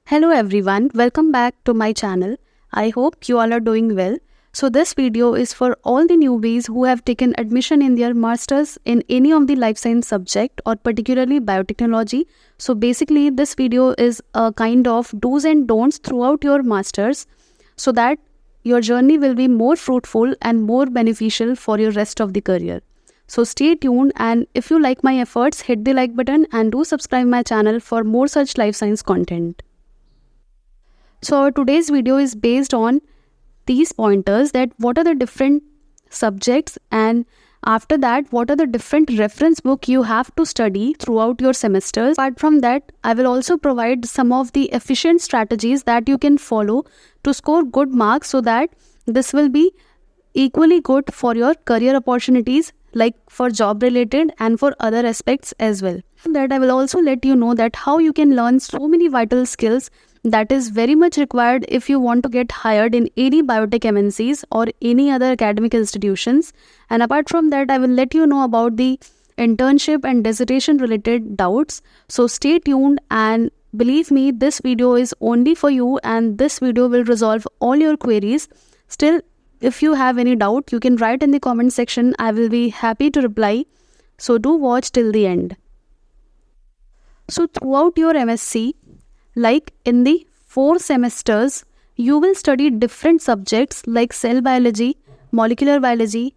Hello everyone, welcome back to my channel. I hope you all are doing well. So this video is for all the newbies who have taken admission in their masters in any of the life science subject or particularly biotechnology. So basically this video is a kind of do's and don'ts throughout your masters so that your journey will be more fruitful and more beneficial for your rest of the career. So stay tuned, and if you like my efforts, hit the like button and do subscribe my channel for more such life science content. So our today's video is based on these pointers, that what are the different subjects, and after that what are the different reference book you have to study throughout your semesters. Apart from that, I will also provide some of the efficient strategies that you can follow to score good marks so that this will be equally good for your career opportunities, like for job related and for other aspects as well. That I will also let you know that how you can learn so many vital skills that is very much required if you want to get hired in any biotech MNCs or any other academic institutions. And apart from that, I will let you know about the internship and dissertation related doubts. So stay tuned, and believe me, this video is only for you and this video will resolve all your queries. Still, if you have any doubt, you can write in the comment section. I will be happy to reply. So do watch till the end. So throughout your MSc, like in the 4 semesters, you will study different subjects like cell biology, molecular biology,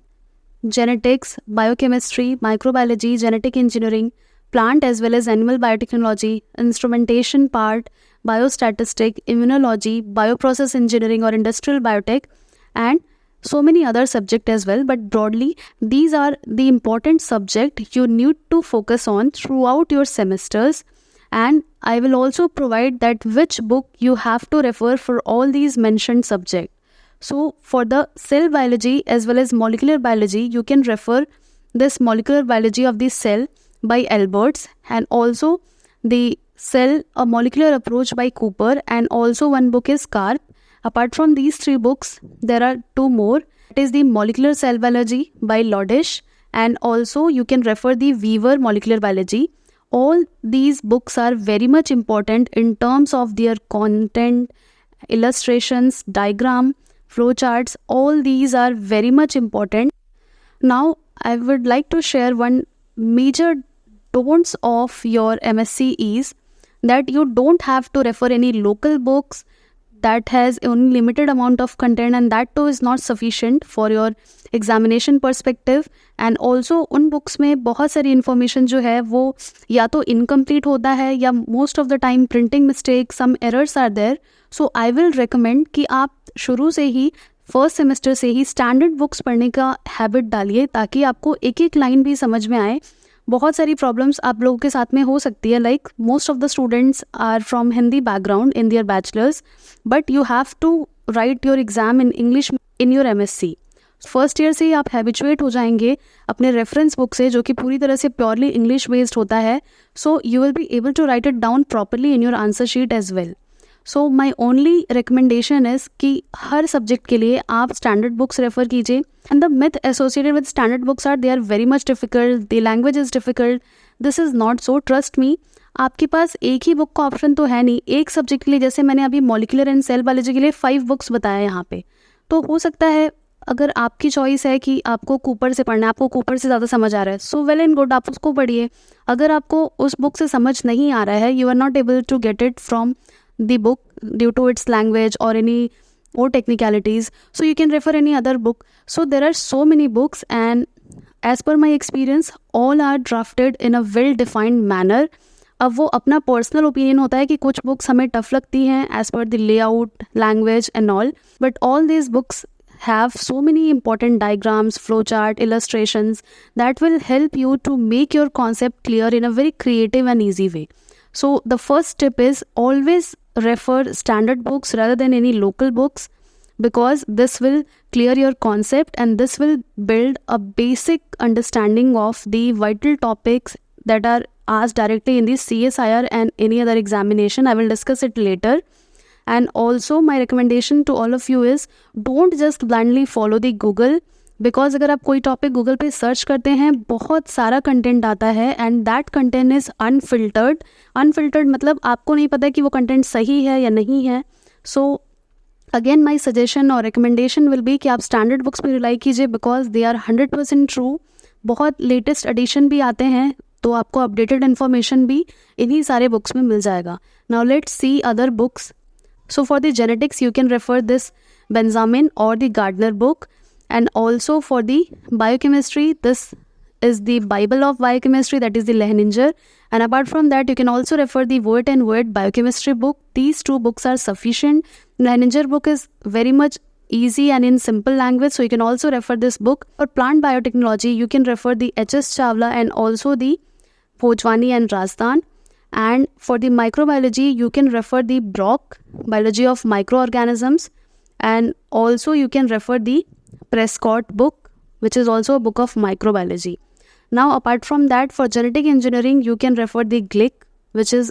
genetics, biochemistry, microbiology, genetic engineering, plant as well as animal biotechnology, instrumentation part, biostatistic, immunology, bioprocess engineering or industrial biotech, and so many other subjects as well. But broadly, these are the important subjects you need to focus on throughout your semesters. And I will also provide that which book you have to refer for all these mentioned subjects. So for the cell biology as well as molecular biology, you can refer this molecular biology of the cell by Alberts, and also the cell a molecular approach by Cooper, and also one book is Karp. Apart from these 3 books, there are 2 more. It is the molecular cell biology by Lodish, and also you can refer the Weaver molecular biology. All these books are very much important in terms of their content, illustrations, diagram, flowcharts. All these are very much important. Now, I would like to share one major don'ts of your MSc is that you don't have to refer any local books that has only limited amount of content, and that too is not sufficient for your examination perspective. And also उन books में बहुत सारी information जो है वो या तो incomplete होता है या most of the time printing mistake, some errors are there. So I will recommend कि आप शुरू से ही फर्स्ट सेमेस्टर से ही स्टैंडर्ड बुक्स पढ़ने का हैबिट डालिए, ताकि आपको एक एक लाइन भी समझ में आए. बहुत सारी प्रॉब्लम्स आप लोगों के साथ में हो सकती है, like most of the students are from Hindi background in their bachelors, but you have to write your exam in English in your MSc. First year से ही आप हैबिचुएट हो जाएंगे अपने रेफरेंस बुक से, जो कि पूरी तरह से प्योरली इंग्लिश बेस्ड होता है. So you will be able to write it down properly in your answer sheet as well. So my only recommendation is कि हर सब्जेक्ट के लिए आप स्टैंडर्ड बुक्स रेफर कीजिए. And the myth associated with standard books are they are very much difficult, the language is difficult. This is not so. Trust me, आपके पास एक ही book का ऑप्शन तो है नहीं. एक सब्जेक्ट के लिए, जैसे मैंने अभी मॉलिक्यूलर एंड सेल बायोलॉजी के लिए 5 बुक्स बताया यहाँ पे, तो हो सकता है अगर आपकी चॉइस है कि आपको कूपर से पढ़ना है, आपको कूपर से ज़्यादा समझ आ रहा है, सो वेल एंड गुड, आप उसको पढ़िए. अगर आपको उस बुक से समझ नहीं आ रहा है, you are not able to get it from the book due to its language और any more technicalities, so you can refer any other book. So there are so many books, and as per my experience, all are drafted in a well defined manner. अब वो अपना personal opinion होता है कि कुछ books हमें tough लगती हैं as per the layout, language and all, but all these books have so many important diagrams, flowchart, illustrations that will help you to make your concept clear in a very creative and easy way. So the first tip is always refer standard books rather than any local books, because this will clear your concept and this will build a basic understanding of the vital topics that are asked directly in the CSIR and any other examination. I will discuss it later. And also my recommendation to all of you is, don't just blindly follow the Google because अगर आप कोई topic Google पे search करते हैं बहुत सारा content आता है and that content is unfiltered मतलब आपको नहीं पता कि वो कंटेंट सही है या नहीं है. सो अगेन माई सजेशन और रिकमेंडेशन विल बी कि आप स्टैंडर्ड बुक्स पर रिलाई कीजिए बिकॉज दे आर 100% ट्रू. बहुत लेटेस्ट एडिशन भी आते हैं तो आपको अपडेटेड इन्फॉर्मेशन भी इन्हीं सारे बुक्स में मिल जाएगा. Now let's see other books. So for the genetics you can refer this Benjamin और the Gardner book. And also for the biochemistry, this is the Bible of biochemistry, that is the Lehninger. And apart from that, you can also refer the Word and Word biochemistry book. These two books are sufficient. Lehninger book is very much easy and in simple language, so you can also refer this book. For plant biotechnology, you can refer the H.S. Chawla and also the Bhojwani and Razdan. And for the microbiology, you can refer the Brock, Biology of Microorganisms. And also you can refer the Prescott book, which is also a book of microbiology. Now apart from that, for genetic engineering you can refer the Glick, which is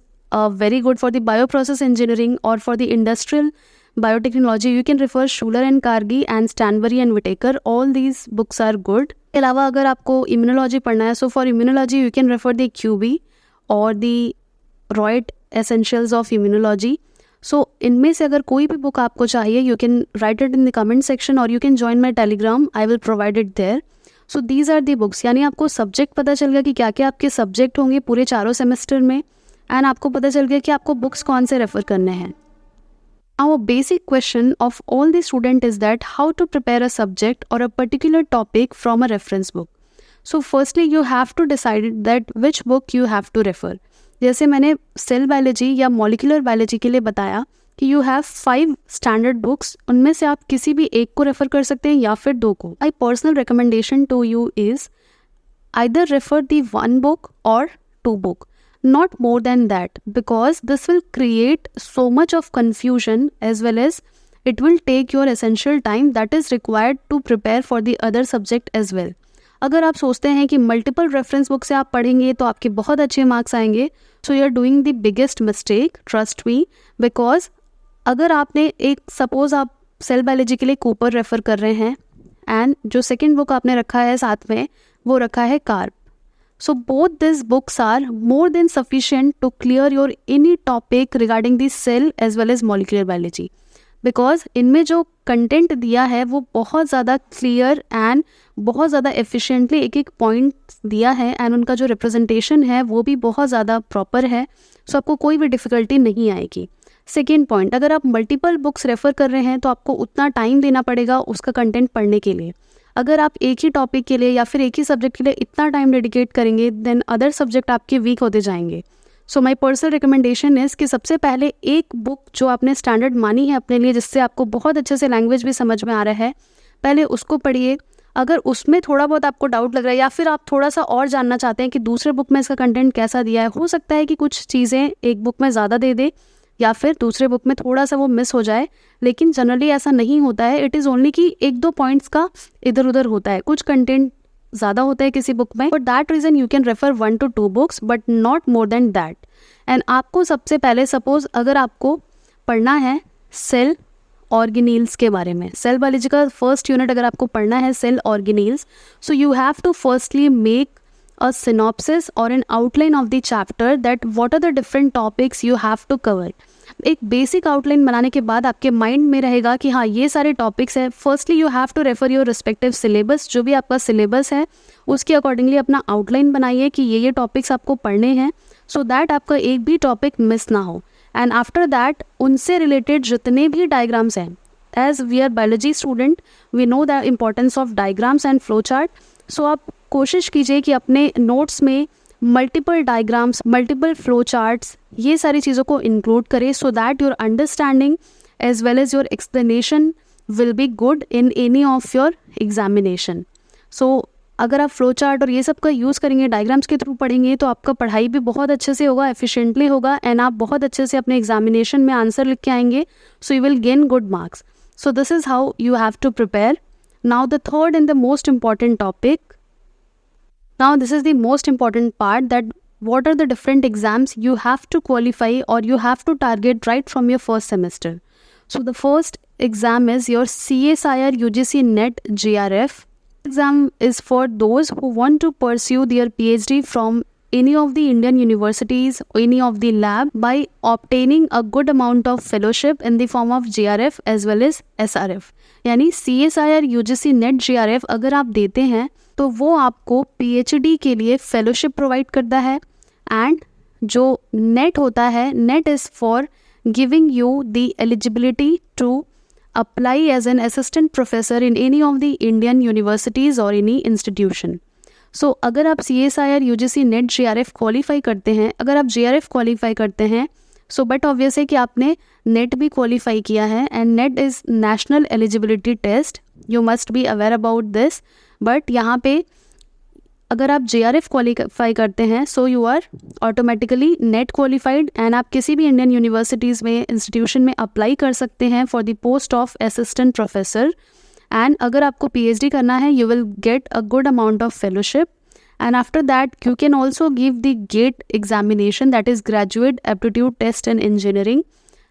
very good for the bioprocess engineering, or for the industrial biotechnology you can refer Schuler and Kargi and Stanbury and Whitaker. All these books are good. इसके अलावा अगर आपको immunology पढ़ना है, so for immunology you can refer the QB or the Royd Essentials of Immunology. सो इनमें से अगर कोई भी बुक आपको चाहिए you can write it in the comment section और you can join my Telegram. I will provide it there. So these are the books. यानी आपको सब्जेक्ट पता चल गया कि क्या क्या आपके सब्जेक्ट होंगे पूरे 4 सेमेस्टर में, एंड आपको पता चल गया कि आपको बुक्स कौन से रेफर करने हैं. Now a basic question of all the student is that how to prepare a subject or a particular topic from a reference book. So firstly you have to decide that which book you have to refer. जैसे मैंने cell biology या molecular biology के लिए बताया कि you have 5 standard books, उनमें से आप किसी भी एक को रेफर कर सकते हैं या फिर 2 को. My personal recommendation to you is either refer the 1 book और 2 book, not more than that, because this will create so much of confusion as well as it will take your essential time that is required to prepare for the other subject as well. अगर आप सोचते हैं कि multiple reference book से आप पढ़ेंगे तो आपके बहुत अच्छे मार्क्स आएंगे, so you are doing the biggest mistake, trust me. Because अगर आपने एक सपोज आप सेल बायोलॉजी के लिए कूपर रेफर कर रहे हैं एंड जो सेकेंड बुक आपने रखा है साथ में वो रखा है कार्प. So both this books are more than sufficient to clear your any topic regarding the cell as well as molecular biology. Because इनमें जो कंटेंट दिया है वो बहुत ज़्यादा क्लियर एंड बहुत ज़्यादा एफिशिएंटली एक एक पॉइंट दिया है, एंड उनका जो रिप्रेजेंटेशन है वो भी बहुत ज़्यादा प्रॉपर है. सो आपको कोई भी डिफ़िकल्टी नहीं आएगी. सेकेंड पॉइंट, अगर आप मल्टीपल बुक्स रेफ़र कर रहे हैं तो आपको उतना टाइम देना पड़ेगा उसका कंटेंट पढ़ने के लिए. अगर आप एक ही टॉपिक के लिए या फिर एक ही सब्जेक्ट के लिए इतना टाइम डेडिकेट करेंगे देन अदर सब्जेक्ट आपके वीक होते जाएंगे. सो माई पर्सनल रिकमेंडेशन इज़ कि सबसे पहले एक बुक जो आपने स्टैंडर्ड मानी है अपने लिए, जिससे आपको बहुत अच्छे से लैंग्वेज भी समझ में आ रहा है, पहले उसको पढ़िए. अगर उसमें थोड़ा बहुत आपको डाउट लग रहा है या फिर आप थोड़ा सा और जानना चाहते हैं कि दूसरे बुक में इसका कंटेंट कैसा दिया है, हो सकता है कि कुछ चीज़ें एक बुक में ज़्यादा दे दे या फिर दूसरे बुक में थोड़ा सा वो मिस हो जाए, लेकिन जनरली ऐसा नहीं होता है. इट इज़ ओनली कि 1-2 पॉइंट्स का इधर उधर होता है, कुछ कंटेंट ज़्यादा होता है किसी बुक में. For that reason you can refer 1 to 2 books but not more than that. And आपको सबसे पहले सपोज अगर आपको पढ़ना है सेल ऑर्गेनील्स के बारे में, सेल बायोलॉजी का फर्स्ट यूनिट अगर आपको पढ़ना है cell organelles, so you have to firstly make a synopsis or an outline of the chapter that what are the different topics you have to cover. एक basic outline बनाने के बाद आपके माइंड में रहेगा कि हाँ ये सारे टॉपिक्स हैं. Firstly you have to refer your respective syllabus, जो भी आपका सिलेबस है उसके अकॉर्डिंगली अपना आउटलाइन बनाइए कि ये टॉपिक्स आपको पढ़ने हैं, सो दैट आपका एक भी टॉपिक मिस ना हो. एंड आफ्टर दैट उनसे रिलेटेड जितने भी डायग्राम्स हैं, as we are biology student we know the importance of diagrams and flow chart. So आप कोशिश कीजिए कि अपने नोट्स में multiple diagrams, multiple flow charts, ये सारी चीज़ों को इंक्लूड करें, so that your understanding as well as your explanation will be good in any of your examination. So अगर आप फ्लो चार्ट और ये सब का यूज़ करेंगे, डायग्राम्स के थ्रू पढ़ेंगे, तो आपका पढ़ाई भी बहुत अच्छे से होगा, एफिशिएंटली होगा, एंड आप बहुत अच्छे से अपने एग्जामिनेशन में आंसर लिख के आएंगे. So you will gain good marks. So this is how you have to prepare. Now the third and the most important topic. Now this is the most important part, that what are the different exams you have to qualify or you have to target right from your first semester. So the first exam is your CSIR UGC NET JRF. Exam is for those who want to pursue their PhD from any of the Indian universities, any of the lab, by obtaining a good amount of fellowship in the form of GRF as well as SRF. यानी CSIR, UGC, NET, GRF अगर आप देते हैं तो वो आपको PhD के लिए फेलोशिप प्रोवाइड करता है. एंड जो NET होता है, NET is for giving you the eligibility to apply as an assistant professor in any of the Indian universities or any institution. So अगर आप CSIR, UGC, NET, GRF qualify करते हैं, अगर आप GRF क्वालिफाई करते हैं, सो बट ऑब्वियस है कि आपने NET भी क्वालिफाई किया है. And NET is national eligibility test, you must be aware about this. But यहाँ पे अगर आप GRF क्वालिफाई करते हैं, so you are automatically NET qualified and आप किसी भी इंडियन यूनिवर्सिटीज़ में, इंस्टीट्यूशन में अप्लाई कर सकते हैं for the post of assistant professor. And अगर आपको PhD करना है, you will get a good amount of fellowship. And after that you can also give the GATE examination, that is graduate aptitude test in engineering,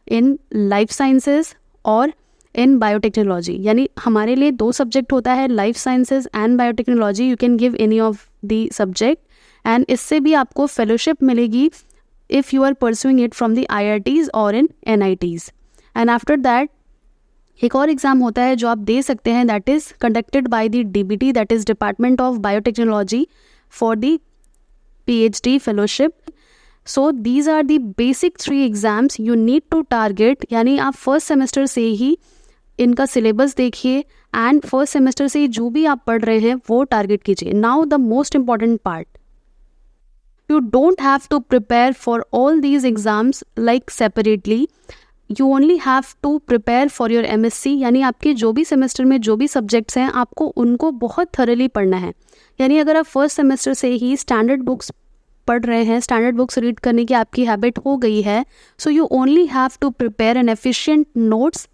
in life sciences और in biotechnology. यानी हमारे लिए 2 subject होता है, life sciences and biotechnology. You can give any of the subject and इससे भी आपको fellowship मिलेगी if you are pursuing it from the IITs और in NITs. And after that एक और एग्ज़ाम होता है जो आप दे सकते हैं, that is conducted by the DBT, that is department of biotechnology, for the PhD fellowship. So these are the basic 3 exams you need to target. यानी आप फर्स्ट सेमेस्टर से ही इनका सिलेबस देखिए एंड फर्स्ट सेमेस्टर से जो भी आप पढ़ रहे हैं वो टारगेट कीजिए. Now the most important part, you don't have to prepare for all these exams like separately. You only have to prepare for your MSc. यानी आपके जो भी सेमेस्टर में जो भी सब्जेक्ट्स हैं, आपको उनको बहुत थरली पढ़ना है. यानी अगर आप फर्स्ट सेमेस्टर से ही स्टैंडर्ड बुक्स पढ़ रहे हैं, स्टैंडर्ड बुक्स रीड करने की आपकी हैबिट हो गई है, so you only have to prepare an efficient notes.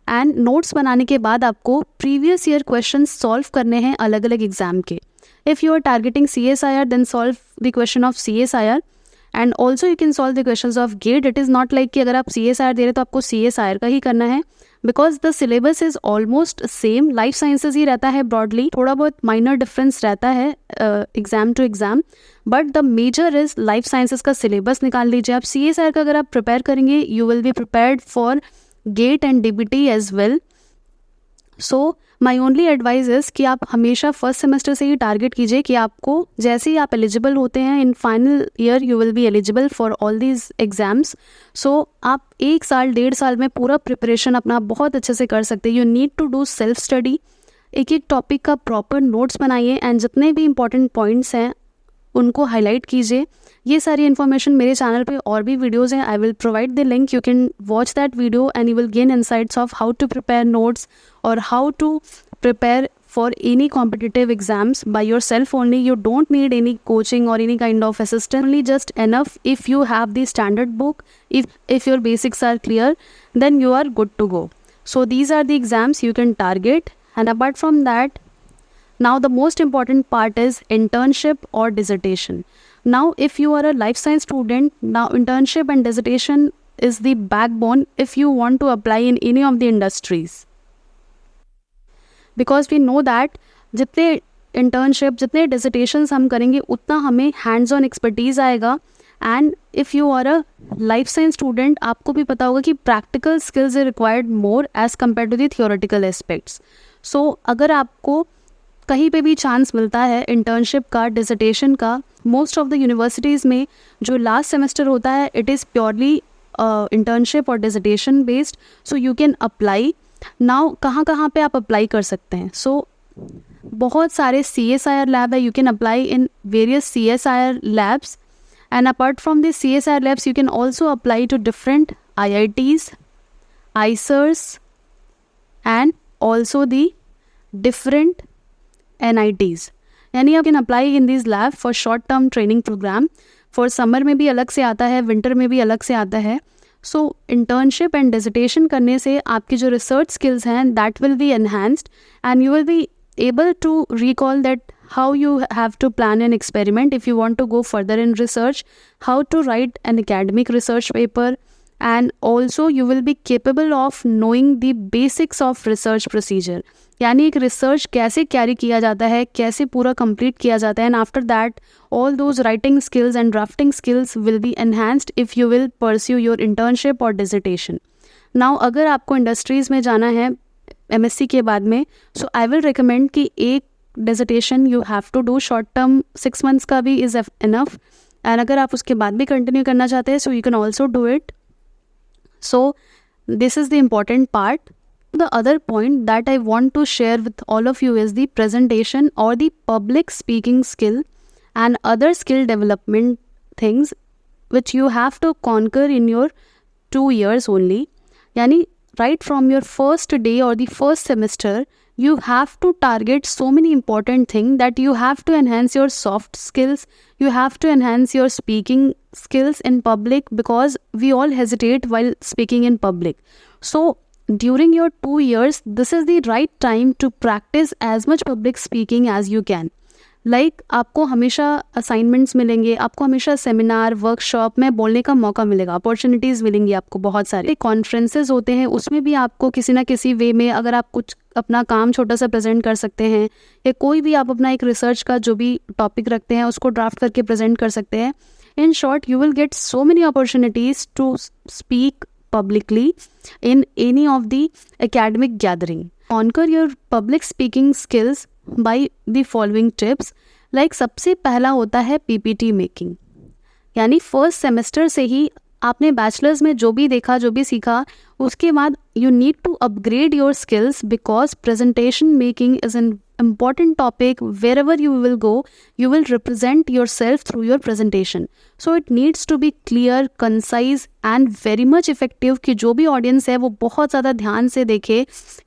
And notes बनाने के बाद आपको प्रीवियस ईयर क्वेश्चंस सॉल्व करने हैं अलग अलग एग्जाम के. If you are targeting CSIR, then solve the question of CSIR and also you can solve the questions of GATE. It is not like कि अगर आप CSIR दे रहे तो आपको CSIR का ही करना है, because the syllabus is almost same. Life sciences ही रहता है ब्रॉडली, थोड़ा बहुत माइनर डिफरेंस रहता है exam to exam, but the major is life sciences का सिलेबस निकाल लीजिए आप. CSIR का अगर आप प्रिपेयर करेंगे, you will be prepared for GATE and DBT as well. So my only advice is कि आप हमेशा फर्स्ट सेमेस्टर से ही टारगेट कीजिए कि आपको जैसे ही आप एलिजिबल होते हैं in final year, you will be eligible for all these exams. So आप 1 साल 1.5 साल में पूरा प्रिपरेशन अपना बहुत अच्छे से कर सकते हैं. You need to do self study. एक टॉपिक का प्रॉपर नोट्स बनाइए एंड जितने भी इंपॉर्टेंट पॉइंट्स हैं उनको हाईलाइट कीजिए. ये सारी इन्फॉर्मेशन मेरे चैनल पे और भी वीडियोज़ हैं, I will provide the link, you can watch that video and you will gain insights of how to prepare notes और how to prepare for any competitive exams by yourself only. You don't need any coaching or any kind of assistance, only just enough if you have the standard book. If your basics are clear, then you are good to go. So these are the exams you can target. And apart from that, now the most important part is internship or dissertation. Now if you are a life science student, now internship and dissertation is the backbone if you want to apply in any of the industries. Because we know that जितने internship, जितने dissertations हम करेंगे, उतना हमें hands on expertise आएगा. And if you are a life science student, आपको भी पता होगा कि practical skills are required more as compare to the theoretical aspects. So अगर आपको कहीं पे भी चांस मिलता है इंटर्नशिप का, डिसर्टेशन का, मोस्ट ऑफ द यूनिवर्सिटीज़ में जो लास्ट सेमेस्टर होता है, इट इज़ प्योरली इंटर्नशिप और dissertation based. So you can apply. Now कहाँ पे आप अप्लाई कर सकते हैं? सो बहुत सारे CSIR लैब है, you can apply in various CSIR labs. And apart from this CSIR labs, you can also apply to different IITs, ICERs and also the different NITs. यानी you can apply in this lab for short term training program. For summer में भी अलग से आता है, winter में भी अलग से आता है. सो इंटर्नशिप एंड डिसर्टेशन करने से आपकी जो रिसर्च स्किल्स हैं, that will be enhanced and you will B able to recall that how you have to plan an experiment if you want to go further in research, how to write an academic research paper, and also you will be capable of knowing the basics of research procedure, यानी एक research कैसे carry किया जाता है, कैसे पूरा complete किया जाता है, and after that all those writing skills and drafting skills will be enhanced if you will pursue your internship और डिजिटेशन. नाउ अगर आपको इंडस्ट्रीज़ में जाना है MSc के बाद में, सो आई विल रिकमेंड कि एक dissertation you have to do, short term 6 months का भी इज़ इनफ, एंड अगर आप उसके बाद भी कंटिन्यू करना चाहते हैं so you can also do it. So this is the important part. The other point that I want to share with all of you is the presentation or the public speaking skill and other skill development things which you have to conquer in your 2 years only. Yani right from your first day or the first semester, you have to target so many important things that you have to enhance your soft skills, you have to enhance your speaking skills in public, because we all hesitate while speaking in public. So during your 2 years, this is the right time to practice as much public speaking as you can. Like आपको हमेशा assignments मिलेंगे, आपको हमेशा seminar workshop में बोलने का मौका मिलेगा, अपॉर्चुनिटीज़ मिलेंगी आपको बहुत सारे. कॉन्फ्रेंसेज होते हैं, उसमें भी आपको किसी ना किसी वे में अगर आप कुछ अपना काम छोटा सा प्रेजेंट कर सकते हैं, या कोई भी आप अपना एक रिसर्च का जो भी टॉपिक रखते हैं उसको ड्राफ्ट करके प्रेजेंट कर सकते हैं. In short you will get so many opportunities to speak publicly in any of the academic gathering. Conquer your public speaking skills by the following tips. Like सबसे पहला होता है PPT making, यानी first semester से ही आपने bachelors में जो भी देखा, जो भी सीखा, उसके बाद you need to upgrade your skills, because presentation making is an important topic. Wherever you will go, you will represent yourself through your presentation. So it needs to be clear, concise and very much effective कि जो भी audience है वो बहुत ज़्यादा ध्यान से देखे,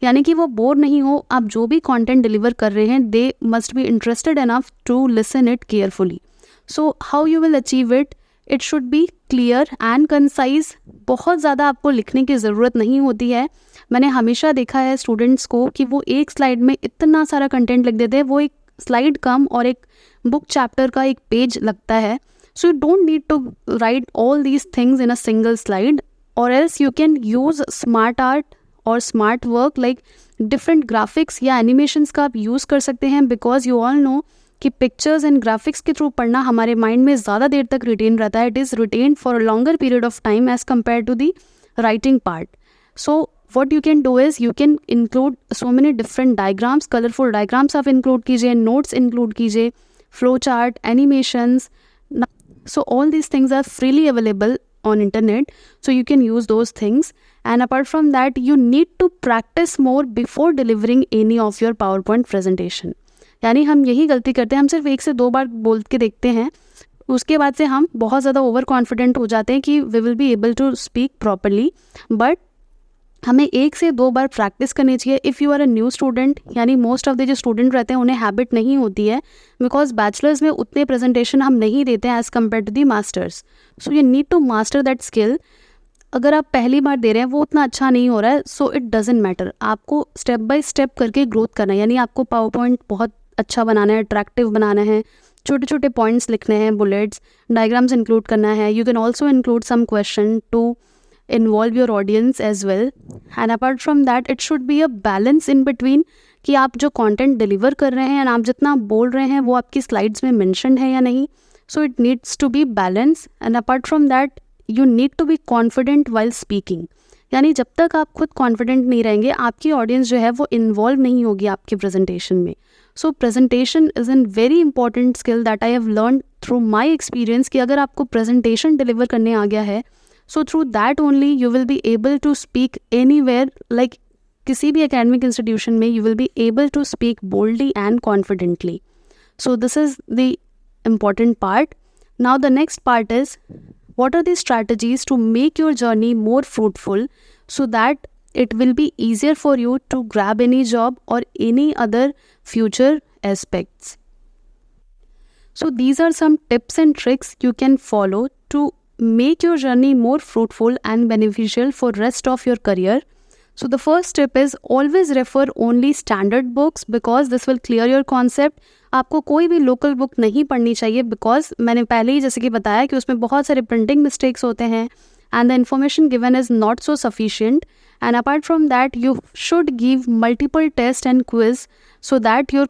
यानी कि वो बोर नहीं हो. आप जो भी content deliver कर रहे हैं, they must be interested enough to listen it carefully. So how you will achieve it? It should be clear and concise. बहुत ज़्यादा आपको लिखने की ज़रूरत नहीं होती है. मैंने हमेशा देखा है स्टूडेंट्स को कि वो एक स्लाइड में इतना सारा कंटेंट लिख देते हैं, वो एक स्लाइड कम और एक बुक चैप्टर का एक पेज लगता है. So you don't need to write all these things in a single slide, और else you can use smart art और smart work, like different graphics या एनिमेशंस का आप यूज़ कर सकते हैं, बिकॉज यू ऑल नो कि पिक्चर्स एंड ग्राफिक्स के थ्रू पढ़ना हमारे माइंड में ज़्यादा देर तक रिटेन रहता है. It is retain for a longer period of time as compare to the writing part. So what you can do is you can include so many different diagrams, colorful diagrams आप include कीजिए, notes include कीजिए, flow chart, animations. So all these things are freely available on internet, so you can use those things. And apart from that, you need to practice more before delivering any of your PowerPoint presentation. यानी हम यही गलती करते हैं, हम सिर्फ 1 से 2 बार बोल के देखते हैं, उसके बाद से हम बहुत ज़्यादा ओवर कॉन्फिडेंट हो जाते हैं कि we will be able to speak properly. But हमें 1 से 2 बार प्रैक्टिस करनी चाहिए. If you are a new student, यानी मोस्ट ऑफ द जो स्टूडेंट रहते हैं उन्हें हैबिट नहीं होती है, बिकॉज बैचलर्स में उतने प्रेजेंटेशन हम नहीं देते हैं as compare to the masters. So you need to master that skill. अगर आप पहली बार दे रहे हैं वो उतना अच्छा नहीं हो रहा है, सो इट डजेंट मैटर. आपको स्टेप बाय स्टेप करके ग्रोथ करना है, यानी आपको पावर पॉइंट बहुत अच्छा बनाना है, अट्रैक्टिव बनाना है, छोटे छोटे पॉइंट्स लिखने हैं, बुलेट्स, डायग्राम्स इंक्लूड करना है. You can also include some question to involve your audience as well. And apart from that, it should be a balance in between कि आप जो content deliver कर रहे हैं, आप जितना बोल रहे हैं वो आपकी slides में mentioned है या नहीं. So it needs to be balanced. And apart from that, you need to be confident while speaking. यानी जब तक आप खुद confident नहीं रहेंगे, आपकी audience जो है वो involve नहीं होगी आपके presentation में. So presentation is a very important skill that I have learned through my experience कि अगर आपको presentation deliver करने आ गया है, so through that only you will be able to speak anywhere, like किसी भी academic institution में you will be able to speak boldly and confidently. So this is the important part. Now the next part is, what are the strategies to make your journey more fruitful so that it will be easier for you to grab any job or any other future aspects. So these are some tips and tricks you can follow to make your journey more fruitful and beneficial for rest of your career. So the first tip is always refer only standard books, because this will clear your concept. आपको कोई भी local book नहीं पढ़नी चाहिए, because मैंने पहले ही जैसे कि बताया कि उसमें बहुत सारे प्रिंटिंग मिस्टेक्स होते हैं, and the information given is not so sufficient. And apart from that, you should give multiple test and quiz so that your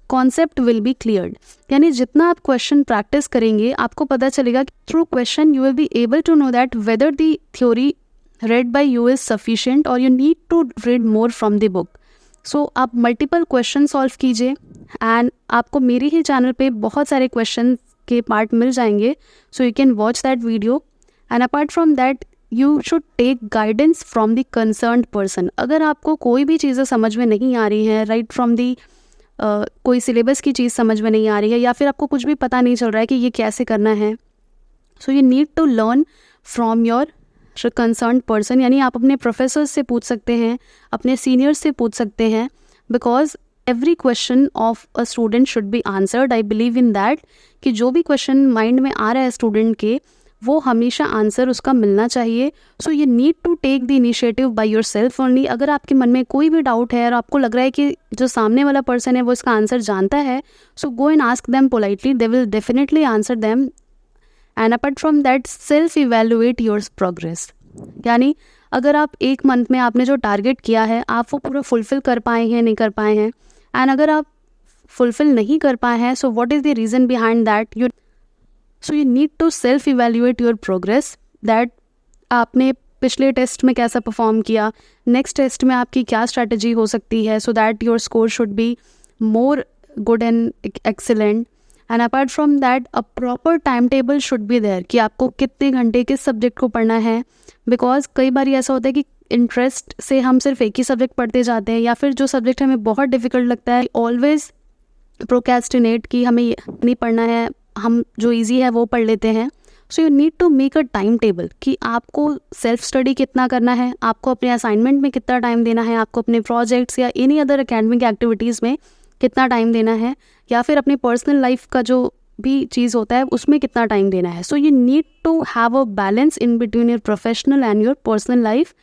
concept will be cleared. यानी जितना आप क्वेश्चन प्रैक्टिस करेंगे आपको पता चलेगा कि through question you will be able to know that whether the theory read by you is sufficient or you need to read more from the book. So आप multiple question solve कीजिए and आपको मेरे ही channel पे बहुत सारे question के part मिल जाएंगे. So you can watch that video. And apart from that you should take guidance from the concerned person. अगर आपको कोई भी चीज़ें समझ में नहीं आ रही हैं, राइट फ्रॉम दी कोई सिलेबस की चीज़ समझ में नहीं आ रही है या फिर आपको कुछ भी पता नहीं चल रहा है कि ये कैसे करना है, so you need to learn from your concerned person. यानी आप अपने प्रोफेसर से पूछ सकते हैं, अपने सीनियर्स से पूछ सकते हैं, because every question of a student should be answered. I believe in that कि जो भी क्वेश्चन माइंड में आ रहा है स्टूडेंट के, वो हमेशा आंसर उसका मिलना चाहिए. So you need to take the initiative by your self only. अगर आपके मन में कोई भी डाउट है और आपको लग रहा है कि जो सामने वाला पर्सन है वो इसका आंसर जानता है, so go and ask them politely, they will definitely answer them. And apart from that self evaluate your progress. यानी अगर आप एक मंथ में आपने जो टारगेट किया है आप वो पूरा फुलफ़िल कर पाए हैं, नहीं कर पाए हैं. एंड अगर आप फुलफ़िल नहीं कर पाए हैं, so what is the reason behind that. So you need to self evaluate your progress, that आपने पिछले टेस्ट में कैसा परफॉर्म किया, नेक्स्ट टेस्ट में आपकी क्या स्ट्रैटेजी हो सकती है, so that your score should be more good and excellent. And apart from that a proper time table should be there कि आपको कितने घंटे किस सब्जेक्ट को पढ़ना है. बिकॉज कई बार ऐसा होता है कि इंटरेस्ट से हम सिर्फ एक ही सब्जेक्ट पढ़ते जाते हैं, या फिर जो सब्जेक्ट हमें बहुत डिफ़िकल्ट लगता है ऑलवेज प्रोक्रेस्टिनेट कि हमें ये नहीं पढ़ना है, हम जो इजी है वो पढ़ लेते हैं. So you need to make a time table कि आपको सेल्फ स्टडी कितना करना है, आपको अपने असाइनमेंट में कितना टाइम देना है, आपको अपने प्रोजेक्ट्स या एनी अदर एकेडमिक एक्टिविटीज़ में कितना टाइम देना है, या फिर अपनी पर्सनल लाइफ का जो भी चीज़ होता है उसमें कितना टाइम देना है. So you need to have a balance in between your professional and your personal life.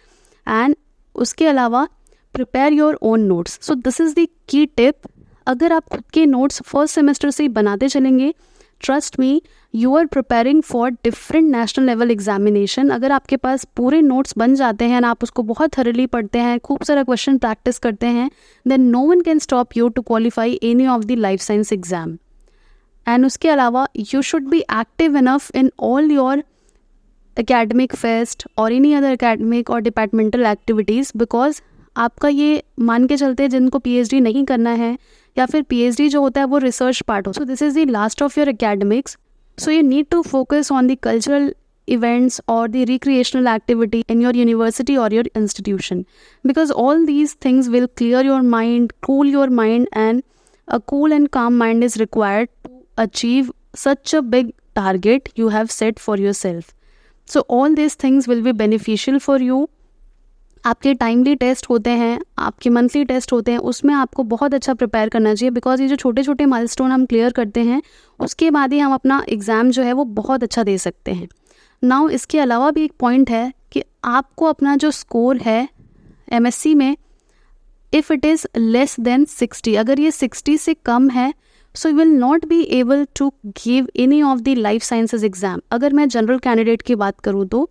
And उसके अलावा prepare your own notes. So this is the key tip. अगर आप खुद के नोट्स फर्स्ट सेमेस्टर से ही बनाते चलेंगे, trust me, you are preparing for different national level examination. अगर आपके पास पूरे नोट्स बन जाते हैं, आप उसको बहुत थरली पढ़ते हैं, खूब सारा क्वेश्चन प्रैक्टिस करते हैं, then no one can stop you to qualify any of the life science exam. And उसके अलावा you should be active enough in all your academic fest और एनी अदर एकेडमिक और डिपार्टमेंटल एक्टिविटीज़. बिकॉज आपका ये मान के चलते हैं जिनको PhD नहीं करना है या फिर PhD जो होता है वो रिसर्च पार्ट हो. सो this is the last of your academics. So you need to focus on the cultural events or the recreational activity in your university or your institution, because all these things will clear your mind, cool your mind, and a cool and calm mind is required to achieve such a big target you have set for yourself. So all these things will be beneficial for you. आपके timely test होते हैं, आपके monthly test होते हैं, उसमें आपको बहुत अच्छा प्रिपेयर करना चाहिए. बिकॉज ये जो छोटे छोटे माइलस्टोन हम क्लियर करते हैं उसके बाद ही हम अपना एग्ज़ाम जो है वो बहुत अच्छा दे सकते हैं. नाउ इसके अलावा भी एक पॉइंट है कि आपको अपना जो स्कोर है MSc में, if it is less than 60, अगर ये 60 से कम है, so you will not be able to give any of the life sciences exam. अगर मैं जनरल कैंडिडेट की बात करूँ तो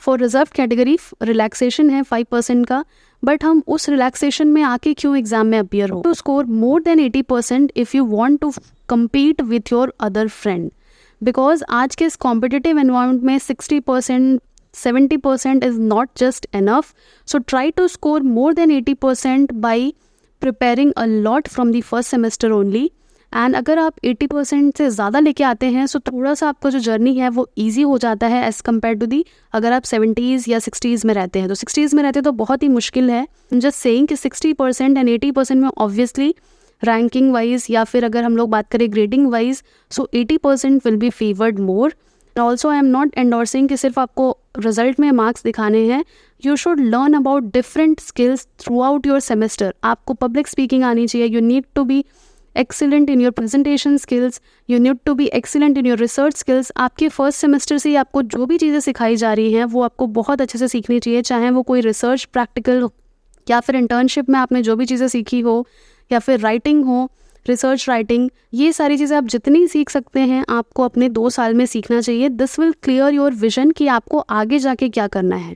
फॉर रिजर्व कैटेगरी रिलैक्सेशन है 5% का, बट हम उस रिलैक्सेशन में आके क्यों एग्जाम में अपियर हो. To score more than 80% if you want to compete with your other friend, because आज के इस competitive environment में 60% 70% is not just enough. So try to score more than 80% by preparing a lot from the first semester only. And अगर आप 80% से ज़्यादा लेके आते हैं, सो थोड़ा सा आपका जो जर्नी है वो ईजी हो जाता है एज़ कम्पेयर टू दी अगर आप 70s या 60s में रहते हैं. तो 60s में रहते हैं तो बहुत ही मुश्किल है. जस्ट सेइंग कि 60% एंड 80% में ऑब्वियसली रैंकिंग वाइज या फिर अगर हम लोग बात करें grading wise, so 80% will be favoured more. Also I am not endorsing कि सिर्फ आपको रिजल्ट में मार्क्स दिखाने हैं. You should learn about different skills throughout your semester. आपको पब्लिक स्पीकिंग आनी चाहिए. You need to be excellent in your presentation skills, you need to be excellent in your research skills. आपके first semester से आपको जो भी चीज़ें सिखाई जा रही हैं वो आपको बहुत अच्छे से सीखनी चाहिए, चाहे वो कोई रिसर्च प्रैक्टिकल या फिर इंटर्नशिप में आपने जो भी चीज़ें सीखी हो या फिर राइटिंग हो. रिसर्च राइटिंग, ये सारी चीज़ें आप जितनी सीख सकते हैं आपको अपने 2 साल में सीखना चाहिए. This will clear your vision कि आपको आगे जाके क्या करना है.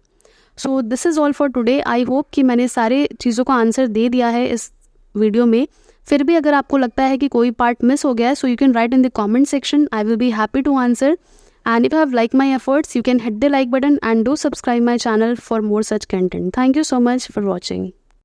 सो this is all for today. I hope कि मैंने सारे चीज़ों का आंसर दे दिया है इस वीडियो में. फिर भी अगर आपको लगता है कि कोई पार्ट मिस हो गया है, so you can write in the comment section. I will be happy to answer. And if you have liked my efforts, you can hit the like button and do subscribe my channel for more such content. Thank you so much for watching.